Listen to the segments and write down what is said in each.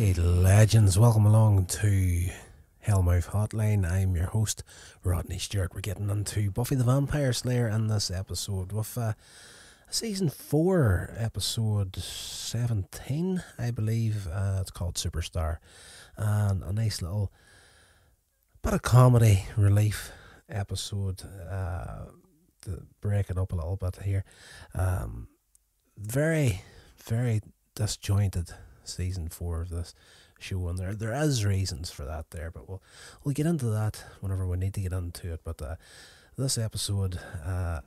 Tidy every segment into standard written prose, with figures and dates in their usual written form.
Hey legends, welcome along to Hellmouth Hotline. I'm your host, Rodney Stewart. We're getting into Buffy the Vampire Slayer in this episode with Season 4, Episode 17, I believe. It's called Superstar. And a nice little bit of comedy relief episode to break it up a little bit here. Very, very disjointed Season 4 of this show, and there is reasons for that there, but we'll get into that whenever we need to get into it. But this episode,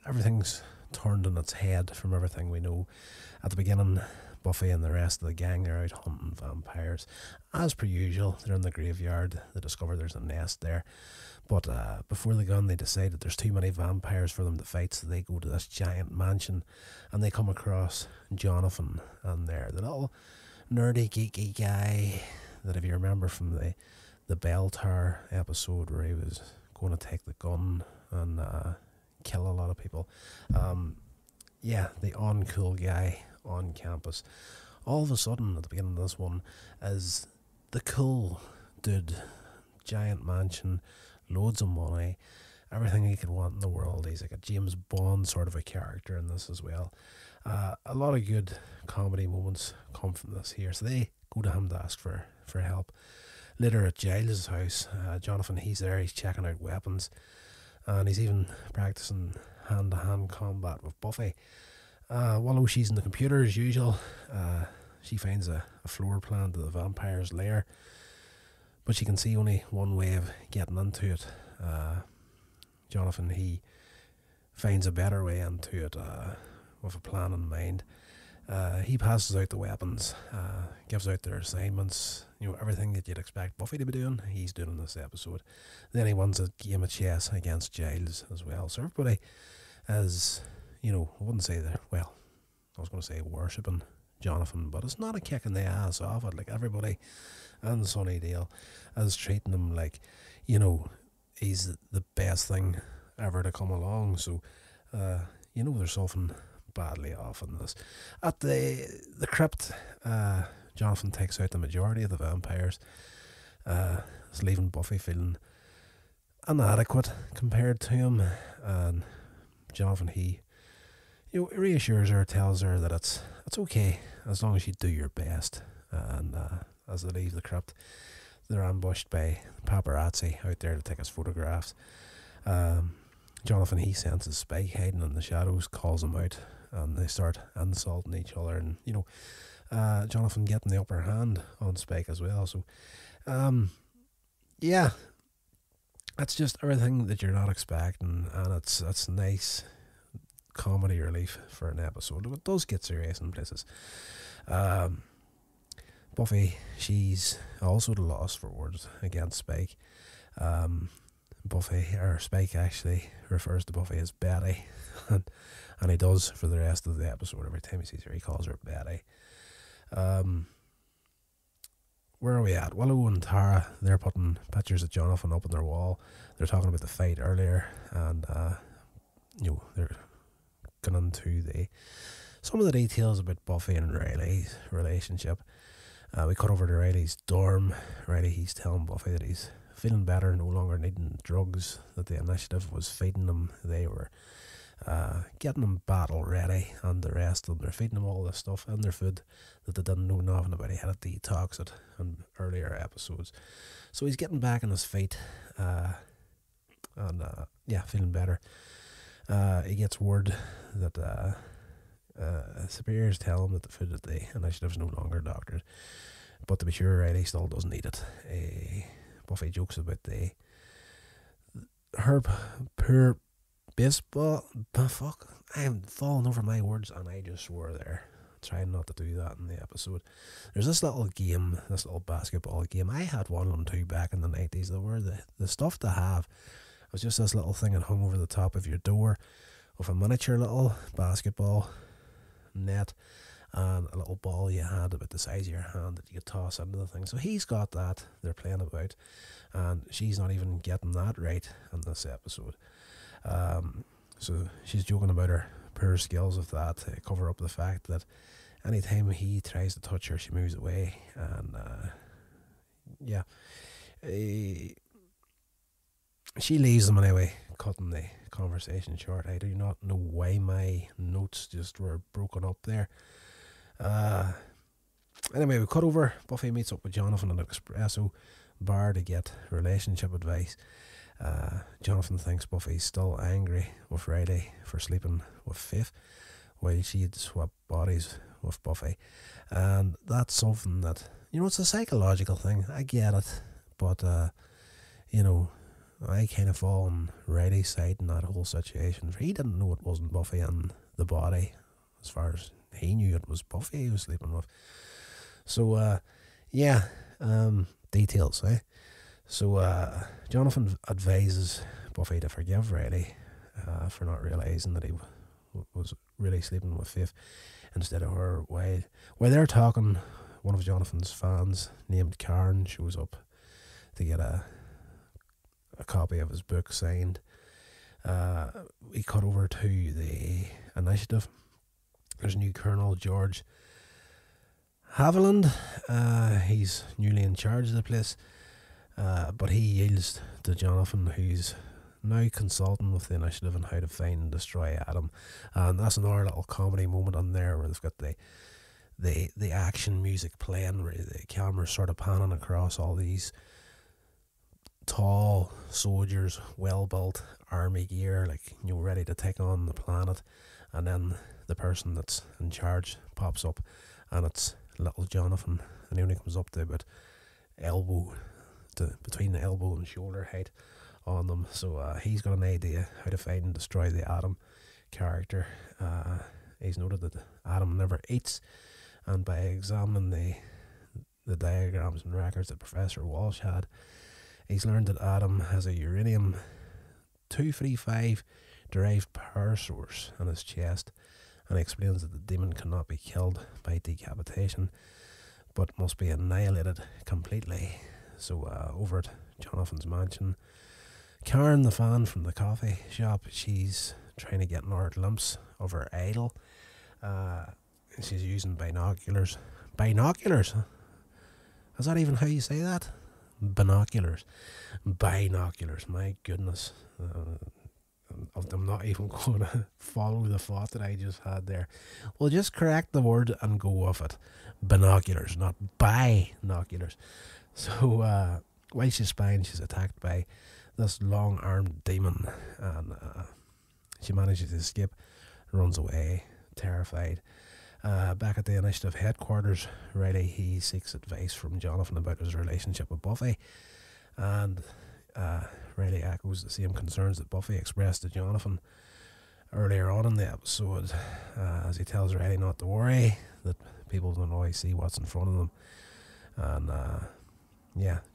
everything's turned on its head from everything we know. At the beginning, Buffy and the rest of the gang are out hunting vampires. As per usual, they're in the graveyard. They discover there's a nest there. But before they go on, they decide that there's too many vampires for them to fight, so they go to this giant mansion, and they come across Jonathan and the little nerdy, geeky guy that, if you remember from the Bell Tower episode where he was going to take the gun and kill a lot of people. Yeah, the uncool guy on campus. All of a sudden, at the beginning of this one, is the cool dude. Giant mansion, loads of money, everything he could want in the world. He's like a James Bond sort of a character in this as well. A lot of good comedy moments come from this here. So they go to him to ask for help. Later at Giles' house, Jonathan, he's there, he's checking out weapons, and he's even practicing hand-to-hand combat with Buffy. While she's in the computer as usual, she finds a floor plan to the vampire's lair, but she can see only one way of getting into it. Jonathan, he finds a better way into it with a plan in mind. He passes out the weapons, gives out their assignments, everything that you'd expect Buffy to be doing, he's doing in this episode. Then he wins a game of chess against Giles as well. So everybody is, I wouldn't say that, well, I was going to say worshipping Jonathan, but it's not a kick in the ass off it. Like, everybody and Sunnydale is treating him like, he's the best thing ever to come along. So, there's something badly off in this. At the crypt, Jonathan takes out the majority of the vampires. It's leaving Buffy feeling inadequate compared to him, and Jonathan, he reassures her, tells her that it's okay as long as you do your best. And as they leave the crypt, they're ambushed by paparazzi out there to take his photographs. Jonathan, he senses Spike hiding in the shadows, calls him out, and they start insulting each other, and Jonathan getting the upper hand on Spike as well. So yeah, it's just everything that you're not expecting, and it's nice comedy relief for an episode. It does get serious in places. Buffy, she's also at a loss for words against Spike. Spike actually refers to Buffy as Betty, and he does for the rest of the episode. Every time he sees her, he calls her Betty. Where are we at? Willow and Tara, they're putting pictures of Jonathan up on their wall. They're talking about the fight earlier, and they're going into some of the details about Buffy and Riley's relationship. We cut over to Riley's dorm. Riley, he's telling Buffy that he's feeling better, no longer needing drugs, that the initiative was feeding him. They were getting him battle ready, and the rest of them, they're feeding him all this stuff in their food that they didn't know nothing about. He had to detox it in earlier episodes. So he's getting back on his feet, and feeling better. He gets word that superiors tell him that the food at the initiative is no longer doctored, but to be sure, Riley still doesn't need it. Buffy jokes about her poor baseball. Fuck, I am falling over my words, and I just swore there. Trying not to do that in the episode. There's this little game, this little basketball game. I had one of them too back in the 90s. They were the stuff to have. It was just this little thing that hung over the top of your door with a miniature little basketball net and a little ball you had about the size of your hand that you could toss into the thing. So he's got that, they're playing about, and she's not even getting that right in this episode. So she's joking about her poor skills with that to cover up the fact that anytime he tries to touch her, she moves away, and yeah, uh, she leaves them anyway, cutting the conversation short. I do not know why my notes just were broken up there. Uh, anyway, we cut over. Buffy meets up with Jonathan at an espresso bar to get relationship advice. Jonathan thinks Buffy's still angry with Riley for sleeping with Faith, while she had swapped bodies with Buffy. And that's something that, it's a psychological thing. I get it. But, I kind of fall on Riley's side in that whole situation. He didn't know it wasn't Buffy and the body. As far as he knew, it was Buffy he was sleeping with. So, details, eh? So, Jonathan advises Buffy to forgive Riley for not realising that he was really sleeping with Faith instead of her. While they're talking, one of Jonathan's fans named Karen shows up to get a copy of his book signed. We cut over to the initiative. There's a new Colonel, George Haviland. He's newly in charge of the place, but he yields to Jonathan, who's now consulting with the initiative on how to find and destroy Adam. And that's another little comedy moment on there where they've got the action music playing, where the camera's sort of panning across all these tall soldiers, well built army gear, ready to take on the planet, and then the person that's in charge pops up, and it's little Jonathan, and he only comes up to about between the elbow and shoulder height on them. So he's got an idea how to find and destroy the Adam character. He's noted that Adam never eats, and by examining the diagrams and records that Professor Walsh had, he's learned that Adam has a uranium-235 derived power source in his chest, and he explains that the demon cannot be killed by decapitation, but must be annihilated completely. So over at Jonathan's mansion, Karen, the fan from the coffee shop, she's trying to get another glimpse of her idol. She's using binoculars. Binoculars? Is that even how you say that? Binoculars. My goodness. I'm not even going to follow the thought that I just had there. We'll just correct the word and go with it. Binoculars, not binoculars. So while she's spying, she's attacked by this long-armed demon, and she manages to escape, runs away, terrified. Back at the initiative headquarters, Riley, he seeks advice from Jonathan about his relationship with Buffy, and Riley echoes the same concerns that Buffy expressed to Jonathan earlier on in the episode, as he tells Riley not to worry, that people don't always see what's in front of them. And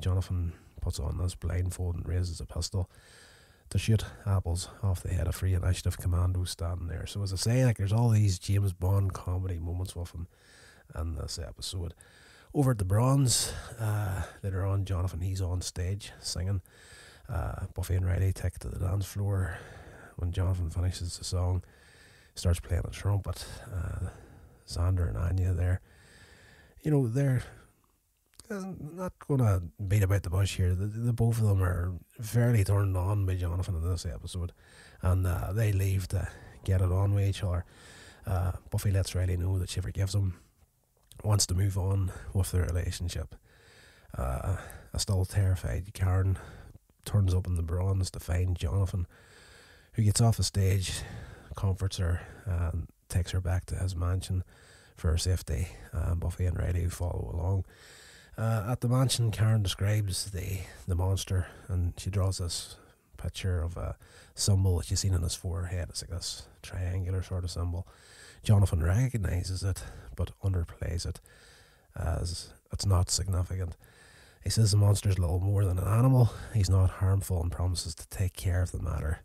Jonathan puts on this blindfold and raises a pistol to shoot apples off the head of three initiative commandos standing there. So as I say, there's all these James Bond comedy moments with him in this episode. Over at the Bronze, later on, Jonathan, he's on stage singing. Buffy and Riley take to the dance floor. When Jonathan finishes the song, starts playing a trumpet. Xander and Anya there, they're not going to beat about the bush here. The both of them are fairly turned on by Jonathan in this episode, and they leave to get it on with each other. Buffy lets Riley know that she forgives him, wants to move on with their relationship. A still terrified Karen turns up in the Bronze to find Jonathan, who gets off the stage, comforts her, and takes her back to his mansion for her safety. Buffy and Riley follow along. At the mansion, Karen describes the monster, and she draws this picture of a symbol that she's seen on his forehead. It's like this triangular sort of symbol. Jonathan recognises it, but underplays it as it's not significant. He says the monster's little more than an animal. He's not harmful and promises to take care of the matter.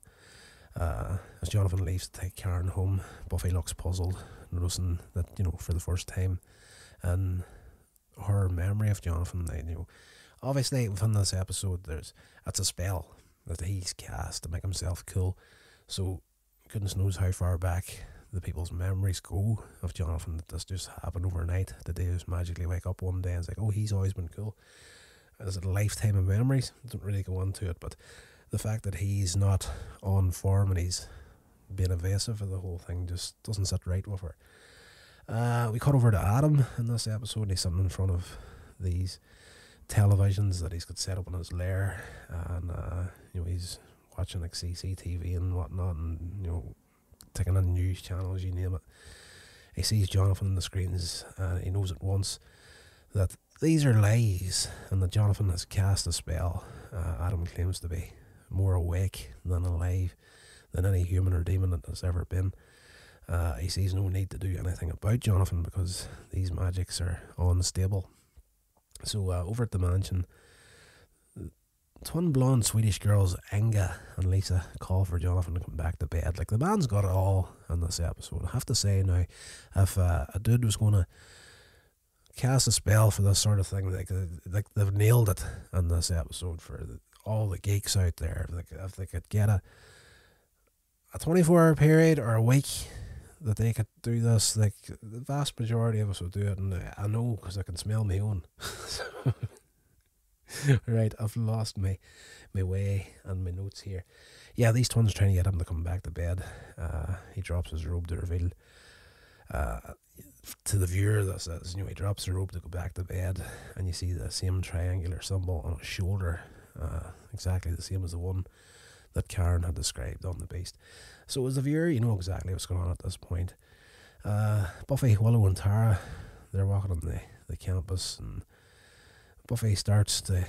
As Jonathan leaves to take Karen home, Buffy looks puzzled, noticing that, for the first time in her memory of Jonathan, obviously within this episode, that's a spell that he's cast to make himself cool. So goodness knows how far back the people's memories go of Jonathan, that this just happened overnight. The day just magically wake up one day and it's like, oh, he's always been cool. is it a lifetime of memories? Don't really go into it, but the fact that he's not on form and he's being evasive of the whole thing just doesn't sit right with her. We cut over to Adam in this episode, and he's sitting in front of these televisions that he's got set up in his lair, and he's watching like CCTV and whatnot, and taking on news channels, you name it. He sees Jonathan on the screens, and he knows at once that these are lies, and that Jonathan has cast a spell. Adam claims to be more awake than alive than any human or demon that has ever been. He sees no need to do anything about Jonathan because these magics are unstable. So over at the mansion, twin blonde Swedish girls Inga and Lisa call for Jonathan to come back to bed. Like, the man's got it all in this episode. I have to say now, if a dude was going to cast a spell for this sort of thing, like they've nailed it in this episode for all the geeks out there. Like, if they could get a 24-hour period or a week that they could do this, like, the vast majority of us would do it, and I know because I can smell my own. Right, I've lost my way and my notes here. Yeah, these twins are trying to get him to come back to bed. He drops his robe to reveal to the viewer that says, he drops the robe to go back to bed, and you see the same triangular symbol on his shoulder, exactly the same as the one that Karen had described on the beast. So as the viewer, you know exactly what's going on at this point. Buffy, Willow and Tara, they're walking on the campus, and Buffy starts to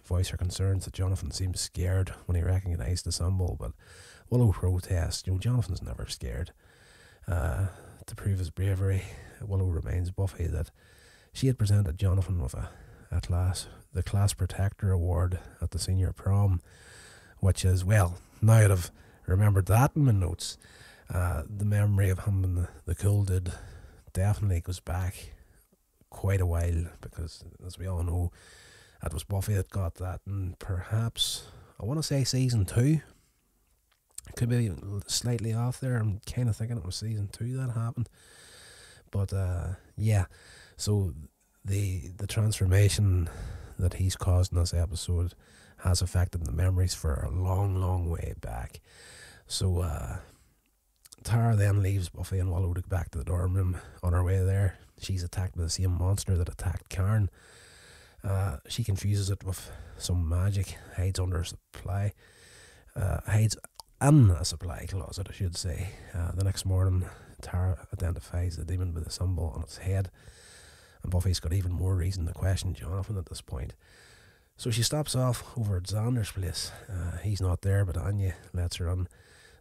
voice her concerns that Jonathan seems scared when he recognised the symbol, but Willow protests. Jonathan's never scared. To prove his bravery, Willow reminds Buffy that she had presented Jonathan with the Class Protector Award at the senior prom, which is, well, now that I've remembered that in my notes, the memory of him and the cool dude definitely goes back quite a while, because as we all know, it was Buffy that got that, and perhaps, I want to say season 2. It could be slightly off there. I'm kind of thinking it was season 2 that happened. But yeah, so the transformation that he's caused in this episode has affected the memories for a long, long way back. So Tara then leaves Buffy and Willow to go back to the dorm room. On her way there, she's attacked by the same monster that attacked Karen. She confuses it with some magic, hides under a supply, hides in a supply closet, I should say. The next morning, Tara identifies the demon by the symbol on its head, and Buffy's got even more reason to question Jonathan at this point. So she stops off over at Xander's place. He's not there, but Anya lets her in.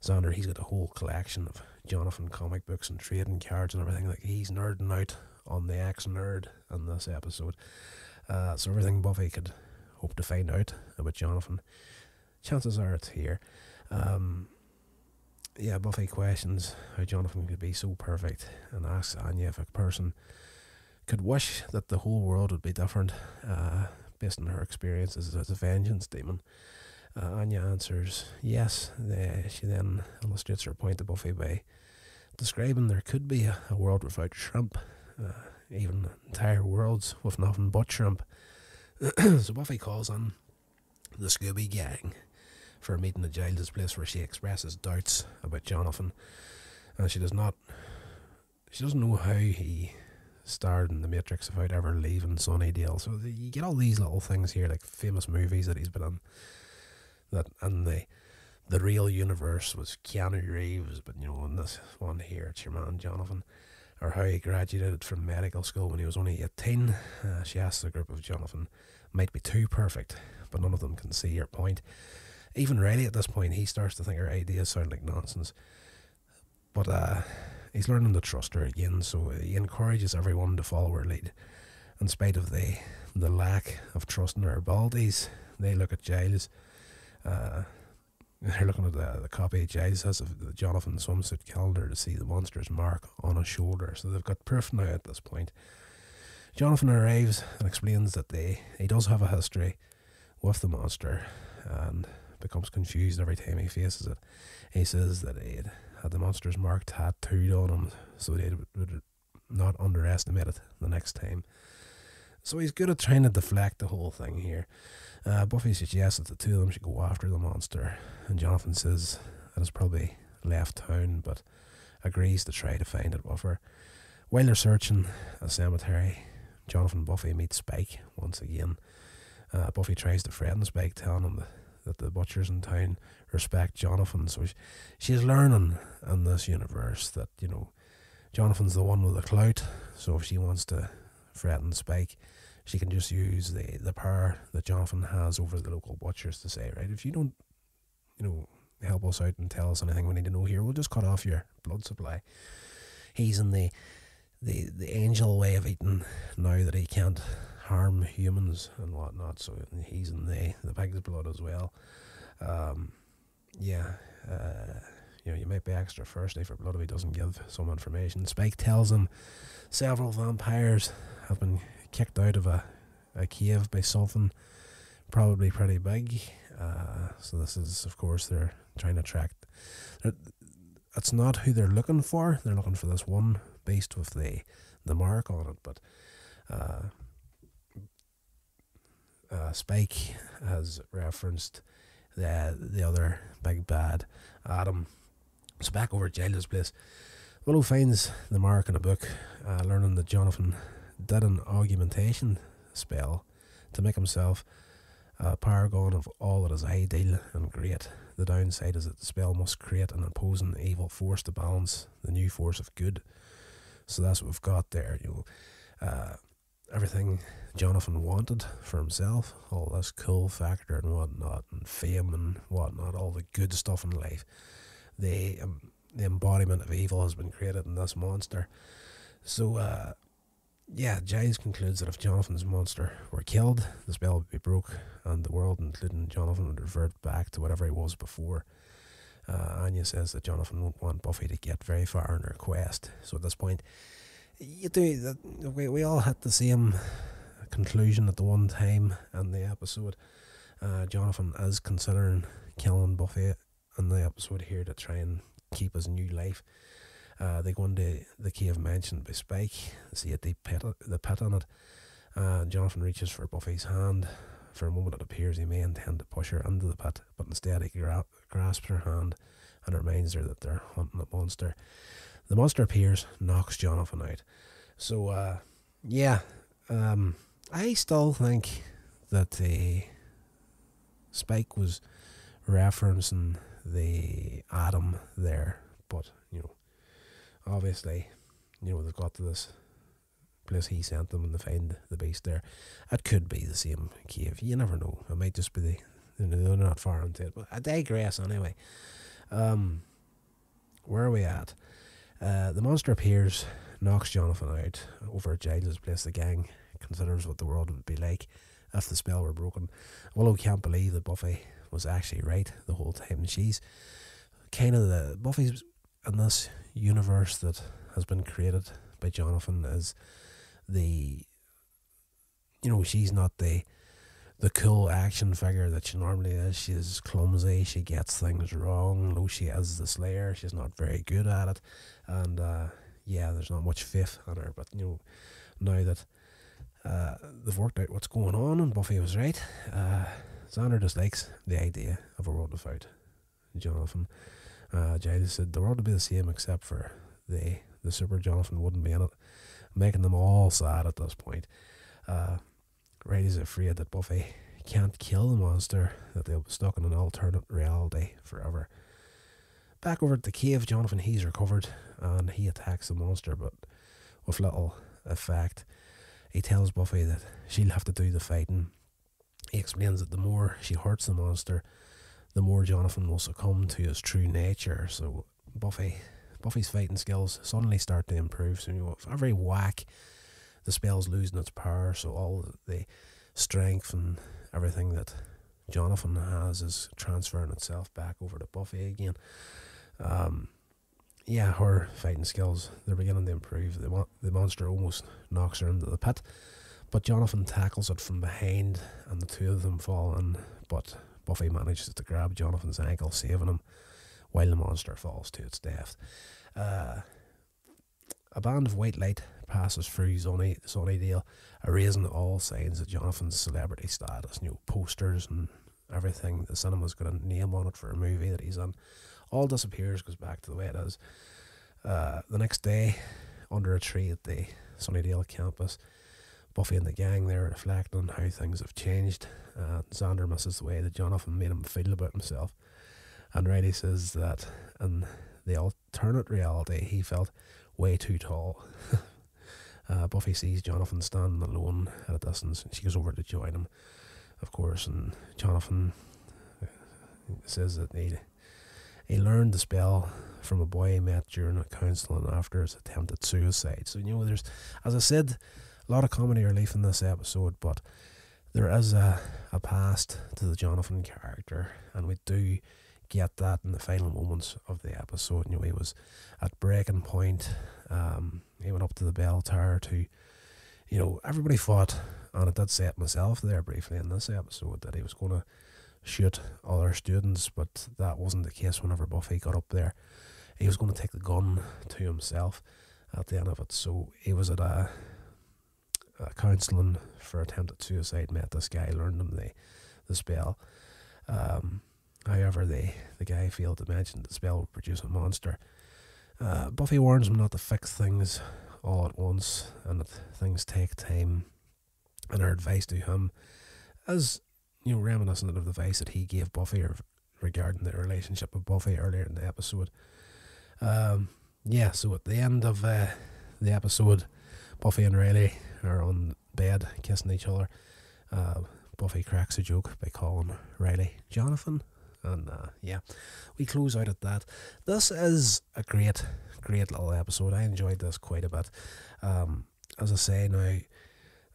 Xander, he's got a whole collection of Jonathan comic books and trading cards and everything. Like, he's nerding out on the ex-nerd in this episode. So everything Buffy could hope to find out about Jonathan, chances are it's here. Yeah, Buffy questions how Jonathan could be so perfect and asks Anya if a person could wish that the whole world would be different, based on her experiences as a vengeance demon. Anya answers yes. She then illustrates her point to Buffy by describing there could be a world without shrimp, even entire worlds with nothing but shrimp. So Buffy calls on the Scooby Gang for a meeting at Giles' place, where she expresses doubts about Jonathan, and she doesn't know how he starred in The Matrix without ever leaving Sunnydale. So you get all these little things here, like famous movies that he's been in, that in the real universe was Keanu Reeves, but in this one here it's your man Jonathan. Or how he graduated from medical school when he was only 18. She asks the group if Jonathan might be too perfect, but none of them can see her point. Even Riley at this point, he starts to think her ideas sound like nonsense. But he's learning to trust her again, so he encourages everyone to follow her lead. In spite of the lack of trust in her abilities, they look at Giles. They're looking at the copy Giles has of the Jonathan swimsuit calendar to see the monster's mark on his shoulder. So they've got proof now at this point. Jonathan arrives and explains that he does have a history with the monster, and becomes confused every time he faces it. He says that he had the monster's mark tattooed on him so they would not underestimate it the next time. So he's good at trying to deflect the whole thing here. Buffy suggests that the two of them should go after the monster, and Jonathan says that it's probably left town, but agrees to try to find it with her. While they're searching a cemetery, Jonathan and Buffy meet Spike once again. Buffy tries to threaten Spike, telling him that the butchers in town respect Jonathan. So she's learning in this universe that, Jonathan's the one with the clout. So if she wants to threaten Spike, she can just use the power that Jonathan has over the local butchers to say, right, if you don't, help us out and tell us anything we need to know here, we'll just cut off your blood supply. He's in the angel way of eating now that he can't harm humans and whatnot, so he's in the pig's blood as well. You might be extra thirsty for blood if he doesn't give some information. Spike tells him several vampires have been kicked out of a cave by something probably pretty big. So this is, of course, they're trying to track. It's not who they're looking for. They're looking for this one beast with the mark on it. But Spike has referenced the other big bad, Adam. So back over at Giles' place, Willow finds the mark in a book, learning that Jonathan did an augmentation spell to make himself a paragon of all that is ideal and great. The downside is that the spell must create an opposing evil force to balance the new force of good. So that's what we've got there. Everything Jonathan wanted for himself, all this cool factor and whatnot, and fame and whatnot, all the good stuff in life. The embodiment of evil has been created in this monster. So, Giles concludes that if Jonathan's monster were killed, the spell would be broke, and the world, including Jonathan, would revert back to whatever he was before. Anya says that Jonathan won't want Buffy to get very far in her quest. So at this point, we all had the same conclusion at the one time in the episode. Jonathan is considering killing Buffy in the episode here to try and keep his new life. They go into the cave mentioned by Spike, see a deep pit, the pit on it. Jonathan reaches for Buffy's hand. For a moment it appears he may intend to push her into the pit, but instead he grasps her hand and reminds her that they're hunting a monster. The monster appears, knocks Jonathan out. So, I still think that Spike was referencing the Adam there, but, obviously, they've got to this place he sent them and they find the beast there. It could be the same cave. You never know. It might just be they're not far into it. But I digress anyway. Where are we at? The monster appears, knocks Jonathan out over at Giles' place. The gang considers what the world would be like if the spell were broken. Willow can't believe that Buffy was actually right the whole time. She's kind of Buffy's in this universe that has been created by Jonathan is she's not the cool action figure that she normally is. She's clumsy, she gets things wrong. Though she is the Slayer, she's not very good at it. And there's not much faith in her. But now that they've worked out what's going on and Buffy was right, Xander dislikes the idea of a world without Jonathan. Giles said the world would be the same except for the super Jonathan wouldn't be in it, making them all sad at this point. Riley's afraid that Buffy can't kill the monster, that they'll be stuck in an alternate reality forever. Back over at the cave, Jonathan, he's recovered and he attacks the monster, but with little effect. He tells Buffy that she'll have to do the fighting. He explains that the more she hurts the monster, the more Jonathan will succumb to his true nature. So Buffy's fighting skills suddenly start to improve. So with every whack, the spell's losing its power. So all the strength and everything that Jonathan has is transferring itself back over to Buffy again. Her fighting skills, they're beginning to improve. The monster almost knocks her into the pit, but Jonathan tackles it from behind and the two of them fall in, but Buffy manages to grab Jonathan's ankle, saving him, while the monster falls to its death. A band of white light passes through Sunnydale, erasing all signs of Jonathan's celebrity status. Posters and everything. The cinema's got a name on it for a movie that he's in. All disappears, goes back to the way it is. The next day, under a tree at the Sunnydale campus, Buffy and the gang there reflecting on how things have changed. Xander misses the way that Jonathan made him feel about himself. And Riley says that in the alternate reality, he felt way too tall. Buffy sees Jonathan standing alone at a distance, and she goes over to join him, of course. And Jonathan says that he learned the spell from a boy he met during a counselling after his attempt at suicide. So, there's, as I said, a lot of comedy relief in this episode, but there is a past to the Jonathan character, and we do get that in the final moments of the episode. He was at breaking point. He went up to the bell tower to, everybody thought, and I did say it myself there briefly in this episode, that he was going to shoot other students, but that wasn't the case. Whenever Buffy got up there, he was going to take the gun to himself at the end of it. So he was at a counselling for attempted suicide, met this guy, learned him the spell. However, the guy failed to mention the spell would produce a monster. Buffy warns him not to fix things all at once, and that things take time. And her advice to him is, reminiscent of the advice that he gave Buffy regarding the relationship with Buffy earlier in the episode. So at the end of the episode, Buffy and Riley are on bed kissing each other. Buffy cracks a joke by calling Riley Jonathan. And we close out at that. This is a great little episode. I enjoyed this quite a bit. As I say now,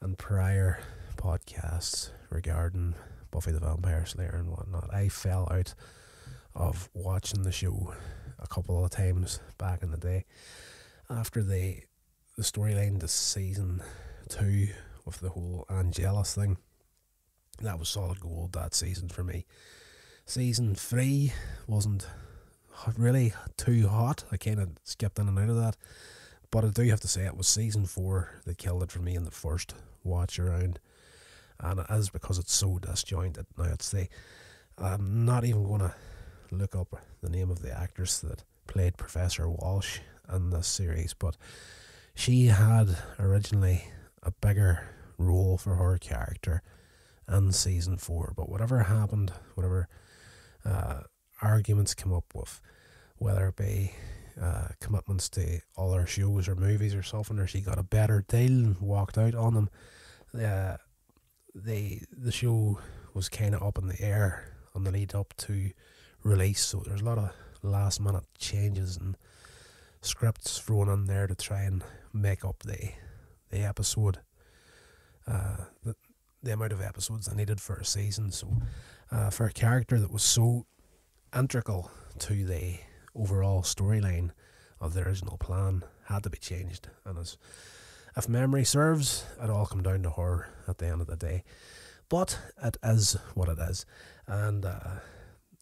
in prior podcasts regarding Buffy the Vampire Slayer and whatnot, I fell out of watching the show a couple of times back in the day. After the storyline to season 2 with the whole Angelus thing, that was solid gold that season for me. Season 3 wasn't really too hot. I kind of skipped in and out of that, but I do have to say it was season 4 that killed it for me in the first watch around, and it is because it's so disjointed. Now I'm not even going to look up the name of the actress that played Professor Walsh in this series, but she had originally a bigger role for her character in season 4, but whatever happened, whatever arguments come up with, whether it be commitments to other shows or movies or something, or she got a better deal and walked out on them, the show was kind of up in the air on the lead up to release. So there's a lot of last minute changes and scripts thrown in there to try and make up the episode, the amount of episodes I needed for a season. So for a character that was so integral to the overall storyline of the original plan, had to be changed. And if memory serves, it all come down to her at the end of the day. But it is what it is, and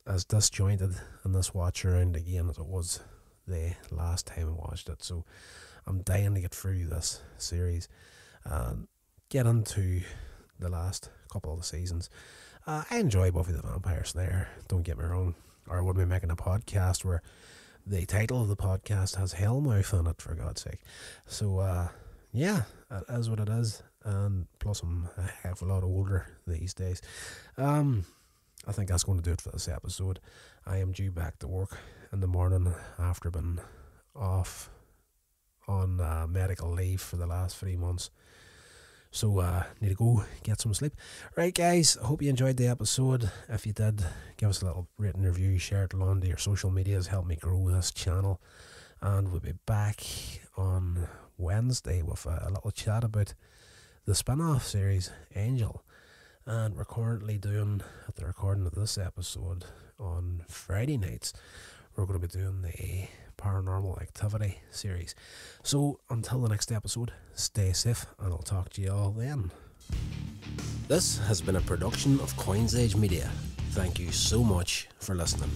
as disjointed in this watch around again as it was the last time I watched it. So I'm dying to get through this series and get into the last couple of the seasons. I enjoy Buffy the Vampire Slayer, don't get me wrong, or we'll be making a podcast where the title of the podcast has Hellmouth in it, for God's sake. So yeah, it is what it is, and plus I'm a heck of a lot older these days. I think that's going to do it for this episode. I am due back to work in the morning after being off on medical leave for the last 3 months. So need to go get some sleep. Right, guys, I hope you enjoyed the episode. If you did, give us a little rating review, share it along to your social medias, help me grow this channel. And we'll be back on Wednesday with a little chat about the spin-off series Angel. And we're currently doing, at the recording of this episode, on Friday nights, we're going to be doing the Paranormal Activity series. So until the next episode, stay safe, and I'll talk to you all then. This has been a production of Coins Age Media. Thank you so much for listening.